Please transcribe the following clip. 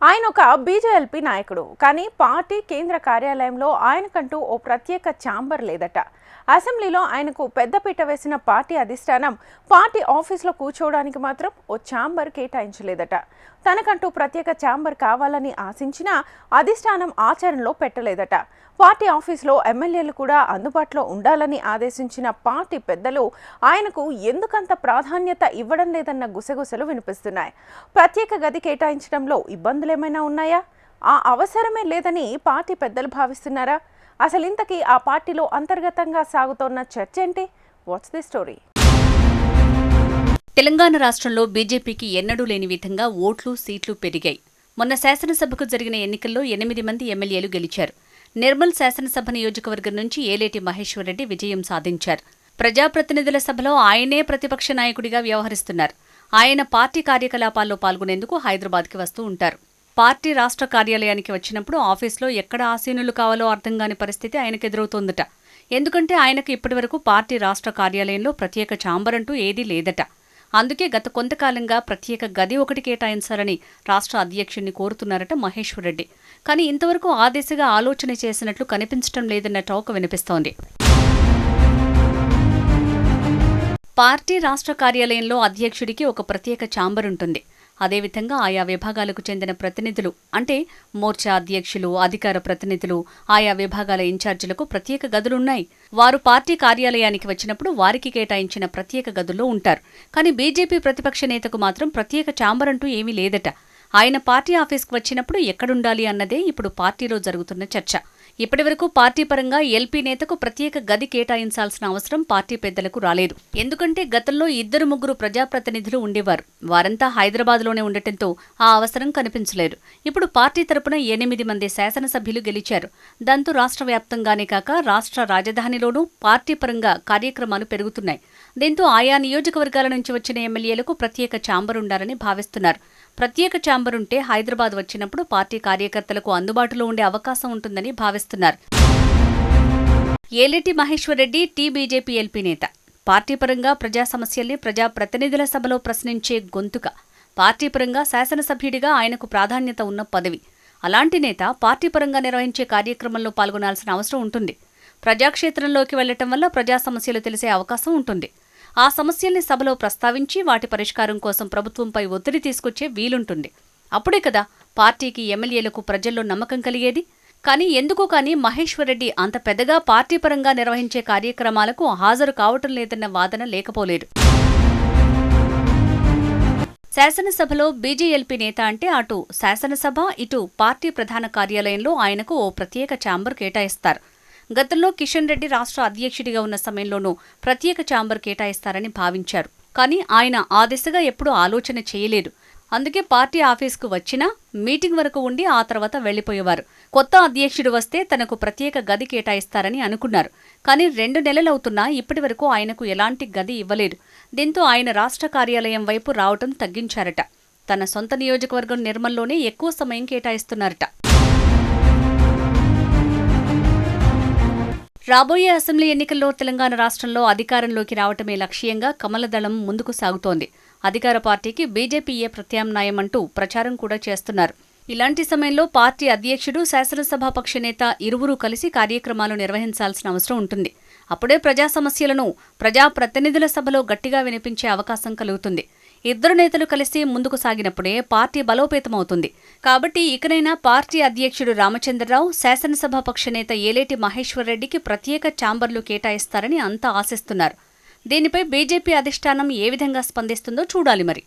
ఆయన ఒక బీజేఎల్పీ నాయకుడు. కానీ పార్టీ కేంద్ర కార్యాలయంలో ఆయనకంటూ ఓ ప్రత్యేక ఛాంబర్ లేదట. అసెంబ్లీలో ఆయనకు పెద్దపీట వేసిన పార్టీ అధిష్టానం పార్టీ ఆఫీస్లో కూర్చోవడానికి మాత్రం ఓ ఛాంబర్ కేటాయించలేదట. తనకంటూ ప్రత్యేక ఛాంబర్ కావాలని ఆశించినా అధిష్టానం ఆచరణలో పెట్టలేదట. పార్టీ ఆఫీస్లో ఎమ్మెల్యేలు కూడా అందుబాటులో ఉండాలని ఆదేశించిన పార్టీ పెద్దలు ఆయనకు ఎందుకంత ప్రాధాన్యత ఇవ్వడం లేదన్న గుసగుసలు వినిపిస్తున్నాయి. ప్రత్యేక గది కేటాయించడంలో ఇబ్బందులేమైనా ఉన్నాయా? ఆ అవసరమే లేదని పార్టీ పెద్దలు భావిస్తున్నారా? అసలు ఇంతకీ ఆ పార్టీలో అంతర్గతంగా సాగుతోన్న చర్చ ఏంటి? What's the story? తెలంగాణ రాష్ట్రంలో బీజేపీకి ఎన్నడూ లేని విధంగా ఓట్లు, సీట్లు పెరిగాయి. మొన్న శాసనసభకు జరిగిన ఎన్నికల్లో 8 మంది ఎమ్మెల్యేలు గెలిచారు. నిర్మల్ శాసనసభ నియోజకవర్గం నుంచి ఏలేటి మహేశ్వర్రెడ్డి విజయం సాధించారు. ప్రజాప్రతినిధుల సభలో ఆయనే ప్రతిపక్ష నాయకుడిగా వ్యవహరిస్తున్నారు. ఆయన పార్టీ కార్యకలాపాల్లో పాల్గొనేందుకు హైదరాబాద్కి వస్తూ ఉంటారు. పార్టీ రాష్ట్ర కార్యాలయానికి వచ్చినప్పుడు ఆఫీస్లో ఎక్కడ ఆసీనులు కావాలో అర్థం కాని పరిస్థితి ఆయనకు ఎదురవుతోందట. ఎందుకంటే ఆయనకు ఇప్పటివరకు పార్టీ రాష్ట్ర కార్యాలయంలో ప్రత్యేక ఛాంబర్ అంటూ ఏదీ లేదట. అందుకే గత కొంతకాలంగా ప్రత్యేక గది ఒకటి కేటాయించాలని రాష్ట్ర అధ్యక్షుడిని కోరుతున్నారట మహేశ్వర్రెడ్డి. కానీ ఇంతవరకు ఆ దిశగా ఆలోచన చేసినట్లు కనిపించడం లేదన్న టాక్ వినిపిస్తోంది. పార్టీ రాష్ట్ర కార్యాలయంలో అధ్యక్షుడికి ఒక ప్రత్యేక ఛాంబర్ ఉంటుంది. అదేవిధంగా ఆయా విభాగాలకు చెందిన ప్రతినిధులు అంటే మోర్చా అధ్యక్షులు, అధికార ప్రతినిధులు, ఆయా విభాగాల ఇన్ఛార్జీలకు ప్రత్యేక గదులున్నాయి. వారు పార్టీ కార్యాలయానికి వచ్చినప్పుడు వారికి కేటాయించిన ప్రత్యేక గదుల్లో ఉంటారు. కానీ బీజేపీ ప్రతిపక్ష నేతకు మాత్రం ప్రత్యేక ఛాంబర్ అంటూ ఏమీ లేదట. ఆయన పార్టీ ఆఫీస్కు వచ్చినప్పుడు ఎక్కడుండాలి అన్నదే ఇప్పుడు పార్టీలో జరుగుతున్న చర్చ. ఇప్పటివరకు పార్టీ పరంగా ఎల్పీ నేతకు ప్రత్యేక గది కేటాయించాల్సిన అవసరం పార్టీ పెద్దలకు రాలేదు. ఎందుకంటే గతంలో 2-3 ప్రజాప్రతినిధులు ఉండేవారు. వారంతా హైదరాబాద్లోనే ఉండటంతో ఆ అవసరం కనిపించలేదు. ఇప్పుడు పార్టీ తరపున 8 మంది శాసనసభ్యులు గెలిచారు. దాంతో రాష్ట్ర వ్యాప్తంగానే కాక రాష్ట్ర రాజధానిలోనూ పార్టీ పరంగా కార్యక్రమాలు పెరుగుతున్నాయి. దీంతో ఆయా నియోజకవర్గాల నుంచి వచ్చిన ఎమ్మెల్యేలకు ప్రత్యేక ఛాంబర్ ఉండాలని భావిస్తున్నారు. ప్రత్యేక ఛాంబర్ ఉంటే హైదరాబాద్ వచ్చినప్పుడు పార్టీ కార్యకర్తలకు అందుబాటులో ఉండే అవకాశం ఉంటుందని భావిస్తున్నారు. ఏలేటి మహేశ్వర్రెడ్డి బీజేపీ ఎల్పీ నేత. పార్టీ పరంగా ప్రజా సమస్యల్ని ప్రజాప్రతినిధుల సభలో ప్రశ్నించే గొంతుక. పార్టీ పరంగా శాసనసభ్యుడిగా ఆయనకు ప్రాధాన్యత ఉన్న పదవి. అలాంటి నేత పార్టీ పరంగా నిర్వహించే కార్యక్రమంలో పాల్గొనాల్సిన అవసరం ఉంటుంది. ప్రజాక్షేత్రంలోకి వెళ్లటం వల్ల ప్రజా సమస్యలు తెలిసే అవకాశం ఉంటుంది. ఆ సమస్యల్ని సభలో ప్రస్తావించి వాటి పరిష్కారం కోసం ప్రభుత్వంపై ఒత్తిడి తీసుకొచ్చే వీలుంటుంది. అప్పుడే కదా పార్టీకి, ఎమ్మెల్యేలకు ప్రజల్లో నమ్మకం కలిగేది. కానీ ఎందుకో కానీ మహేశ్వర్రెడ్డి అంత పెద్దగా పార్టీ పరంగా నిర్వహించే కార్యక్రమాలకు హాజరు కావటం లేదన్న వాదన లేకపోలేదు. శాసనసభలో బీజేఎల్పీ నేత అంటే అటు శాసనసభ, ఇటు పార్టీ ప్రధాన కార్యాలయంలో ఆయనకు ఓ ప్రత్యేక ఛాంబర్ కేటాయిస్తారు. గతంలో కిషన్ రెడ్డి రాష్ట్ర అధ్యక్షుడిగా ఉన్న సమయంలోనూ ప్రత్యేక ఛాంబర్ కేటాయిస్తారని భావించారు. కానీ ఆయన ఆ దిశగా ఎప్పుడూ ఆలోచన చేయలేదు. అందుకే పార్టీ ఆఫీస్కు వచ్చినా మీటింగ్ వరకు ఉండి ఆ తర్వాత వెళ్లిపోయేవారు. కొత్త అధ్యక్షుడు వస్తే తనకు ప్రత్యేక గది కేటాయిస్తారని అనుకున్నారు. కానీ 2 నెలలవుతున్నా ఇప్పటి వరకు ఆయనకు ఎలాంటి గది ఇవ్వలేదు. దీంతో ఆయన రాష్ట్ర కార్యాలయం వైపు రావటం తగ్గించారట. తన సొంత నియోజకవర్గం నిర్మల్లోనే ఎక్కువ సమయం కేటాయిస్తున్నారట. రాబోయే అసెంబ్లీ ఎన్నికల్లో తెలంగాణ రాష్ట్రంలో అధికారంలోకి రావటమే లక్ష్యంగా కమలదళం ముందుకు సాగుతోంది. అధికార పార్టీకి బీజేపీయే ప్రత్యామ్నాయం అంటూ ప్రచారం కూడా చేస్తున్నారు. ఇలాంటి సమయంలో పార్టీ అధ్యక్షుడు, శాసనసభాపక్ష నేత ఇరువురూ కలిసి కార్యక్రమాలు నిర్వహించాల్సిన అవసరం ఉంటుంది. అప్పుడే ప్రజా సమస్యలను ప్రజాప్రతినిధుల సభలో గట్టిగా వినిపించే అవకాశం కలుగుతుంది. 2 నేతలు కలిసి ముందుకు సాగినప్పుడే పార్టీ బలోపేతమవుతుంది. కాబట్టి ఇకనైనా పార్టీ అధ్యక్షుడు రామచంద్రరావు, శాసనసభాపక్ష నేత ఏలేటి మహేశ్వర్రెడ్డికి ప్రత్యేక ఛాంబర్లు కేటాయిస్తారని అంతా ఆశిస్తున్నారు. దీనిపై బీజేపీ అధిష్టానం ఏ విధంగా స్పందిస్తుందో చూడాలి మరి.